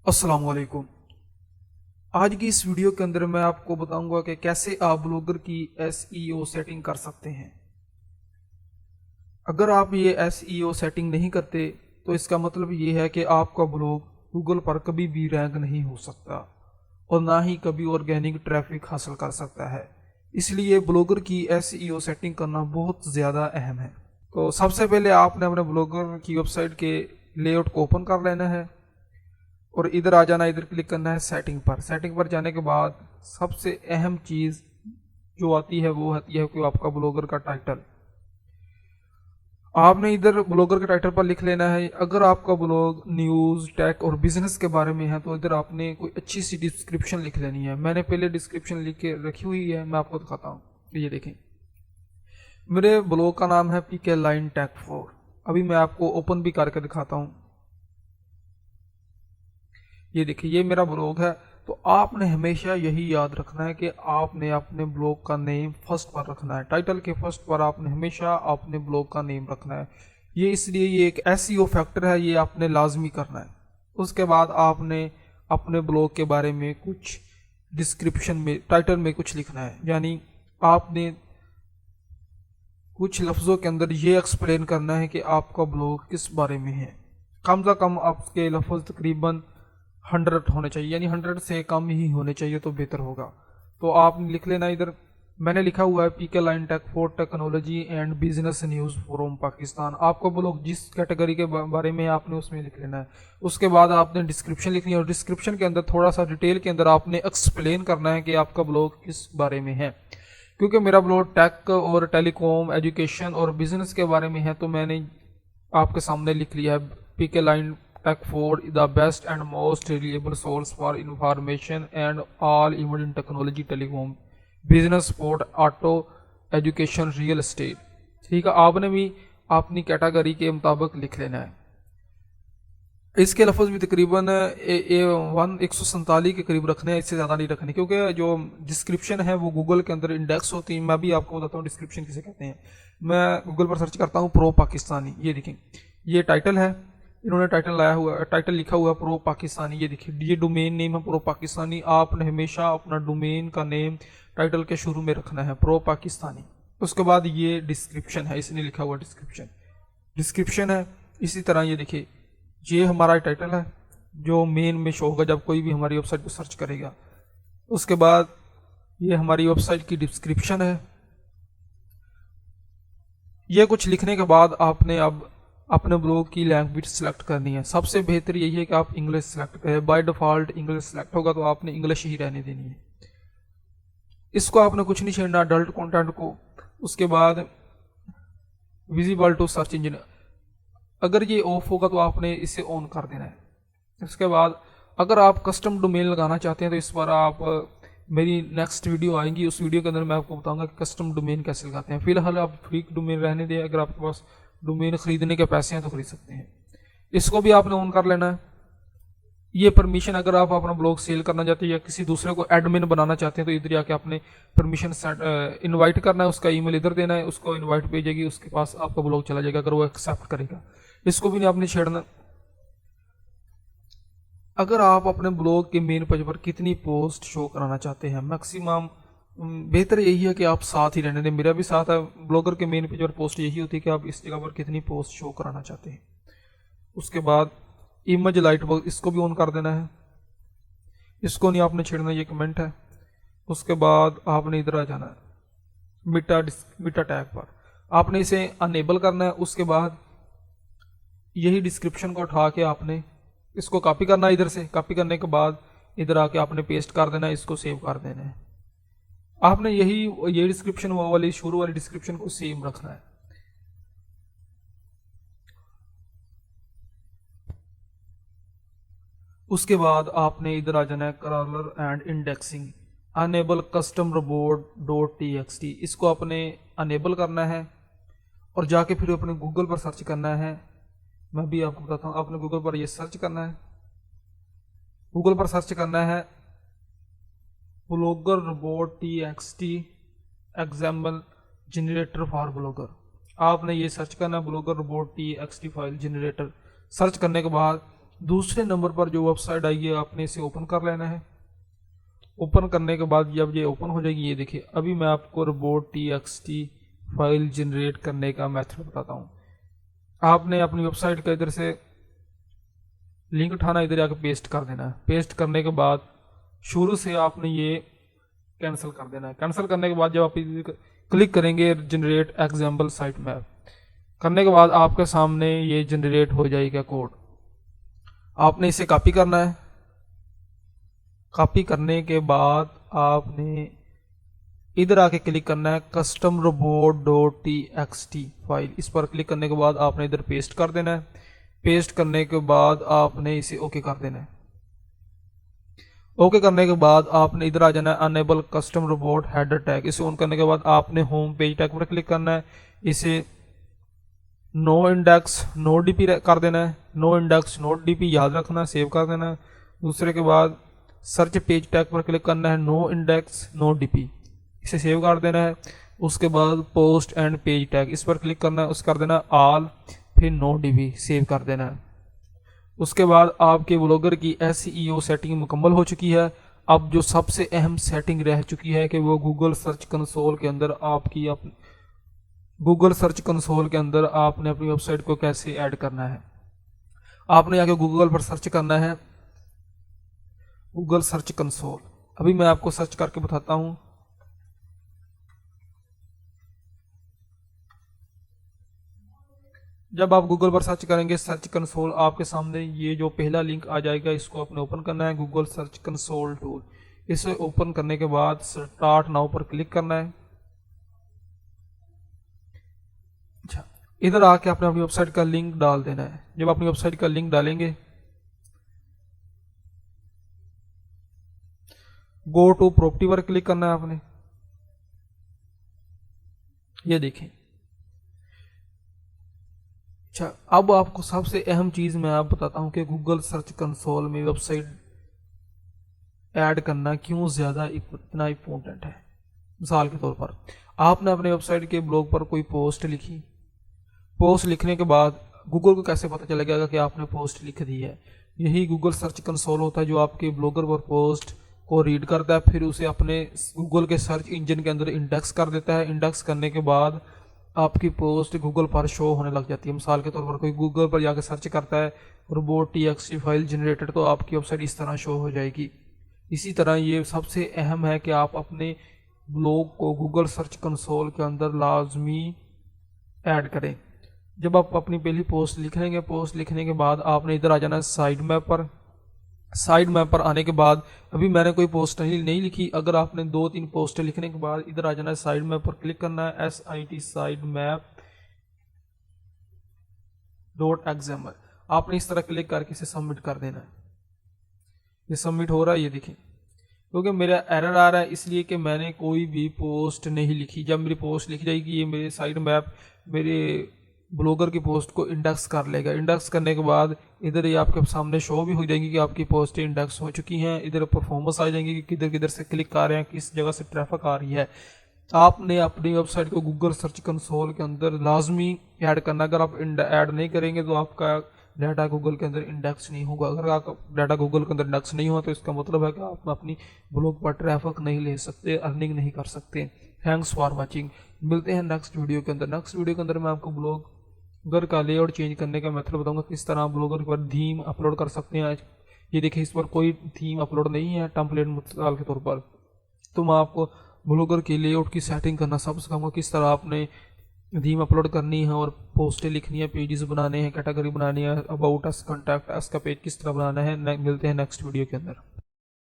अस्सलाम वालेकुम। आज की इस वीडियो के अंदर मैं आपको बताऊंगा कि कैसे आप ब्लॉगर की एसईओ सेटिंग कर सकते हैं। अगर आप ये एसईओ सेटिंग नहीं करते तो इसका मतलब ये है कि आपका ब्लॉग गूगल पर कभी भी रैंक नहीं हो सकता और ना ही कभी ऑर्गेनिक ट्रैफिक हासिल कर सकता है। इसलिए ब्लॉगर की एसईओ सेटिंग करना बहुत ज़्यादा अहम है। तो सबसे पहले आपने अपने ब्लॉगर की वेबसाइट के लेआउट को ओपन कर लेना है और इधर आ जाना, इधर क्लिक करना है सेटिंग पर। सेटिंग पर जाने के बाद सबसे अहम चीज़ जो आती है वो आती है कि आपका ब्लॉगर का टाइटल। आपने इधर ब्लॉगर के टाइटल पर लिख लेना है। अगर आपका ब्लॉग न्यूज़ टेक और बिजनेस के बारे में है तो इधर आपने कोई अच्छी सी डिस्क्रिप्शन लिख लेनी है। मैंने पहले डिस्क्रिप्शन लिख के रखी हुई है, मैं आपको दिखाता हूँ। ये देखें, मेरे ब्लॉग का नाम है पीके लाइन टेक 4। अभी मैं आपको ओपन भी करके दिखाता हूँ। ये देखिए, ये मेरा ब्लॉग है। तो आपने हमेशा यही याद रखना है कि आपने अपने ब्लॉग का नेम फर्स्ट पर रखना है। टाइटल के फर्स्ट पर आपने हमेशा अपने ब्लॉग का नेम रखना है। ये इसलिए ये एक एसईओ फैक्टर है, ये आपने लाजमी करना है। उसके बाद आपने अपने ब्लॉग के बारे में कुछ डिस्क्रिप्शन में, टाइटल में कुछ लिखना है। यानी आपने कुछ लफ्ज़ों के अंदर ये एक्सप्लेन करना है कि आपका ब्लॉग किस बारे में है। कम से कम आपके लफ्ज़ तकरीबन 100 होने चाहिए, यानी 100 से कम ही होने चाहिए तो बेहतर होगा। तो आप लिख लेना इधर। मैंने लिखा हुआ है PK line tech for technology and business news from Pakistan. आपको ब्लॉग जिस कैटेगरी के बारे में आपने उसमें लिख लेना है। उसके बाद आपने डिस्क्रिप्शन लिखनी है और डिस्क्रिप्शन के अंदर थोड़ा सा डिटेल के अंदर आपने एक्सप्लेन करना है कि आपका ब्लॉग किस बारे में है। क्योंकि मेरा ब्लॉग टेक और टेलीकॉम, एजुकेशन और बिजनेस के बारे में है तो मैंने आपके सामने लिख लिया है PK line tech for the best and most reliable source for information and all even in technology, telecom, business, sport, auto, education, real estate. ठीक है, आपने भी अपनी कैटेगरी के मुताबिक लिख लेना है। इसके लफ्ज़ भी तकरीबन 147 के करीब रखने हैं, इससे ज़्यादा नहीं रखने, क्योंकि जो डिस्क्रिप्शन है वो गूगल के अंदर इंडेक्स होती है। मैं भी आपको बताता हूँ डिस्क्रिप्शन किसे कहते हैं। मैं गूगल पर सर्च करता हूँ प्रो पाकिस्तानी। ये देखें, ये टाइटल है, इन्होंने टाइटल लाया हुआ, टाइटल लिखा हुआ है प्रो पाकिस्तानी। ये देखिए, ये डोमेन नेम है प्रो पाकिस्तानी। आपने हमेशा अपना डोमेन का नेम टाइटल के शुरू में रखना है, प्रो पाकिस्तानी। उसके बाद ये डिस्क्रिप्शन है, इसने लिखा हुआ डिस्क्रिप्शन। डिस्क्रिप्शन है इसी तरह। ये देखिए, ये हमारा टाइटल है जो मेन में शो होगा जब कोई भी हमारी वेबसाइट को सर्च करेगा। उसके बाद ये हमारी वेबसाइट की डिस्क्रिप्शन है। ये कुछ लिखने के बाद आपने अब अपने ब्लॉग की लैंग्वेज सेलेक्ट करनी है। सबसे बेहतर यही है कि आप इंग्लिश सेलेक्ट करें। बाय डिफ़ॉल्ट इंग्लिश सेलेक्ट होगा तो आपने इंग्लिश ही रहने देनी है। इसको आपने कुछ नहीं छेड़ना, अडल्ट कंटेंट को। उसके बाद विजिबल टू सर्च इंजन, अगर ये ऑफ होगा तो आपने इसे ऑन कर देना है। इसके बाद अगर आप कस्टम डोमेन लगाना चाहते हैं तो इस बार आप मेरी नेक्स्ट वीडियो आएंगी, उस वीडियो के अंदर मैं आपको बताऊंगा कि कस्टम डोमेन कैसे लगाते हैं। फिलहाल आप फ्री डोमेन रहने दें। अगर आपके पास डोमेन खरीदने के पैसे हैं तो खरीद सकते हैं। इसको भी आपने ऑन कर लेना है। ये परमिशन, अगर आप अपना ब्लॉग सेल करना चाहते हैं या किसी दूसरे को एडमिन बनाना चाहते हैं तो इधर जाके आपने परमिशन इनवाइट करना है। उसका ईमेल इधर देना है, उसको इनवाइट भेजेगी, उसके पास आपका ब्लॉग चला जाएगा अगर वो एक्सेप्ट करेगा। इसको भी नहीं आपने छेड़ना। अगर आप अपने ब्लॉग के मेन पेज पर कितनी पोस्ट शो कराना चाहते हैं, मैक्सिमम बेहतर यही है कि आप साथ ही रहने दें। मेरा भी साथ है। ब्लॉगर के मेन पेज पर पोस्ट यही होती है कि आप इस जगह पर कितनी पोस्ट शो कराना चाहते हैं। उसके बाद इमेज लाइट बॉक्स, इसको भी ऑन कर देना है। इसको नहीं आपने छेड़ना, ये कमेंट है। उसके बाद आपने इधर आ जाना है मीटा टैग पर, आपने इसे अनेबल करना है। उसके बाद यही डिस्क्रिप्शन को उठा के आपने इसको कॉपी करना है। इधर से कॉपी करने के बाद इधर आके आपने पेस्ट कर देना है, इसको सेव कर देना है। आपने ये डिस्क्रिप्शन वो वाली शुरू वाली डिस्क्रिप्शन को सेम रखना है। उसके बाद आपने इधर आ जाना है crawler and indexing, enable custom robot dot T X T. इसको आपने अनेबल करना है और जाके फिर अपने गूगल पर सर्च करना है। मैं भी आपको बताता हूँ, आपने गूगल पर ये सर्च करना है। गूगल पर सर्च करना है blogger robot T X T example generator for blogger. आपने ये सर्च करना है blogger robot T X T file generator. Search करने के बाद दूसरे नंबर पर जो वेबसाइट आएगी आपने इसे ओपन कर लेना है। ओपन करने के बाद जब ये ओपन हो जाएगी, ये देखिए अभी मैं आपको robot.txt फाइल जनरेट करने का मेथड बताता हूँ। आपने अपनी वेबसाइट का इधर से लिंक उठाना, इधर आके पेस्ट कर देना है। पेस्ट करने के बाद शुरू से आपने ये कैंसिल कर देना है। कैंसिल करने के बाद जब आप क्लिक करेंगे जनरेट एग्जाम्पल साइट मैप करने के बाद आपके सामने ये जनरेट हो जाएगा कोड। आपने इसे कॉपी करना है। कॉपी करने के बाद आपने इधर आके क्लिक करना है कस्टम robot.txt फाइल। इस पर क्लिक करने के बाद आपने इधर पेस्ट कर देना है। पेस्ट करने के बाद आपने इसे ओके कर देना है। ओके करने के बाद आपने इधर आ जाना है enable custom robot header tag. इसे ऑन करने के बाद आपने होम पेज टैग पर क्लिक करना है। इसे नो इंडेक्स नो डीपी कर देना है। नो इंडेक्स नो डीपी याद रखना, सेव कर देना है। दूसरे के बाद सर्च पेज टैग पर क्लिक करना है, नो इंडेक्स नो डीपी, इसे सेव कर देना है। उसके बाद पोस्ट एंड पेज टैग इस पर क्लिक करना है, उस कर देना ऑल, फिर नो डीबी, सेव कर देना है। उसके बाद आपके ब्लॉगर की SEO सेटिंग मुकम्मल हो चुकी है। अब जो सबसे अहम सेटिंग रह चुकी है कि वो गूगल सर्च कंसोल के अंदर गूगल सर्च कंसोल के अंदर आपने अपनी वेबसाइट को कैसे ऐड करना है। आपने आके गूगल पर सर्च करना है गूगल सर्च कंसोल। अभी मैं आपको सर्च करके बताता हूँ। जब आप गूगल पर सर्च करेंगे सर्च कंसोल, आपके सामने ये जो पहला लिंक आ जाएगा, इसको आपने ओपन करना है, गूगल सर्च कंसोल टूल। इसे ओपन करने के बाद स्टार्ट नाउ पर क्लिक करना है। अच्छा, इधर आके आपने अपनी वेबसाइट का लिंक डाल देना है। जब अपनी वेबसाइट का लिंक डालेंगे, गो टू प्रॉपर्टी पर क्लिक करना है आपने। ये देखें। अच्छा, अब आपको सबसे अहम चीज़ मैं आप बताता हूँ कि गूगल सर्च कंसोल में वेबसाइट ऐड करना क्यों ज़्यादा इतना इम्पोर्टेंट है। मिसाल के तौर पर आपने अपने वेबसाइट के ब्लॉग पर कोई पोस्ट लिखी। पोस्ट लिखने के बाद गूगल को कैसे पता चलेगा कि आपने पोस्ट लिख दी है? यही गूगल सर्च कंसोल होता है जो आपके ब्लॉगर पर पोस्ट को रीड करता है, फिर उसे अपने गूगल के सर्च इंजन के अंदर इंडेक्स कर देता है। इंडेक्स करने के बाद आपकी पोस्ट गूगल पर शो होने लग जाती है। मिसाल के तौर पर कोई गूगल पर जाकर सर्च करता है robot.txt फाइल जनरेटेड, तो आपकी वेबसाइट इस तरह शो हो जाएगी। इसी तरह ये सबसे अहम है कि आप अपने ब्लॉग को गूगल सर्च कंसोल के अंदर लाजमी ऐड करें। जब आप अपनी पहली पोस्ट लिख लेंगे, पोस्ट लिखने के बाद आपने इधर आ जाना है साइड मैप पर। साइड मैप पर आने के बाद अभी मैंने कोई पोस्ट नहीं लिखी। अगर आपने 2-3 पोस्टें लिखने के बाद इधर आ जाना है साइड मैप पर क्लिक करना है, SIT साइड मैप .xml। आपने इस तरह क्लिक करके इसे सबमिट कर देना है। ये सबमिट हो रहा है, ये देखें। क्योंकि मेरा एरर आ रहा है इसलिए कि मैंने कोई भी पोस्ट नहीं लिखी। जब मेरी पोस्ट लिख जाएगी, ये मेरे साइड मैप मेरे ब्लॉगर की पोस्ट को इंडेक्स कर लेगा। इंडेक्स करने के बाद इधर ये आपके सामने शो भी हो जाएंगी कि आपकी पोस्टें इंडेक्स हो चुकी हैं। इधर परफॉर्मेंस आ जाएंगी कि किधर किधर से क्लिक आ रहे हैं, किस जगह से ट्रैफिक आ रही है। आपने अपनी वेबसाइट को गूगल सर्च कंसोल के अंदर लाजमी ऐड करना। अगर आप ऐड नहीं करेंगे तो आपका डाटा गूगल के अंदर इंडेक्स नहीं होगा। अगर आपका डाटा गूगल के अंदर इंडेक्स नहीं हुआ तो इसका मतलब है कि आप अपनी ब्लॉग पर ट्रैफिक नहीं ले सकते, अर्निंग नहीं कर सकते। Thanks for watching. मिलते हैं नेक्स्ट वीडियो के अंदर। नेक्स्ट वीडियो के अंदर मैं आपको ब्लॉगर का लेआउट चेंज करने का मेथड बताऊंगा, किस तरह ब्लॉगर पर थीम अपलोड कर सकते हैं। ये देखिए, इस पर कोई थीम अपलोड नहीं है टेम्पलेट मिसाल के तौर पर। तो मैं आपको ब्लॉगर के लेआउट की सेटिंग करना सब सिखाऊंगा, किस तरह आपने थीम अपलोड करनी है और पोस्टें लिखनी है, पेजेस बनाने हैं, कैटेगरी बनानी है, अबाउट अस, कॉन्टैक्ट अस का पेज किस तरह बनाना है। मिलते हैं नेक्स्ट वीडियो के अंदर।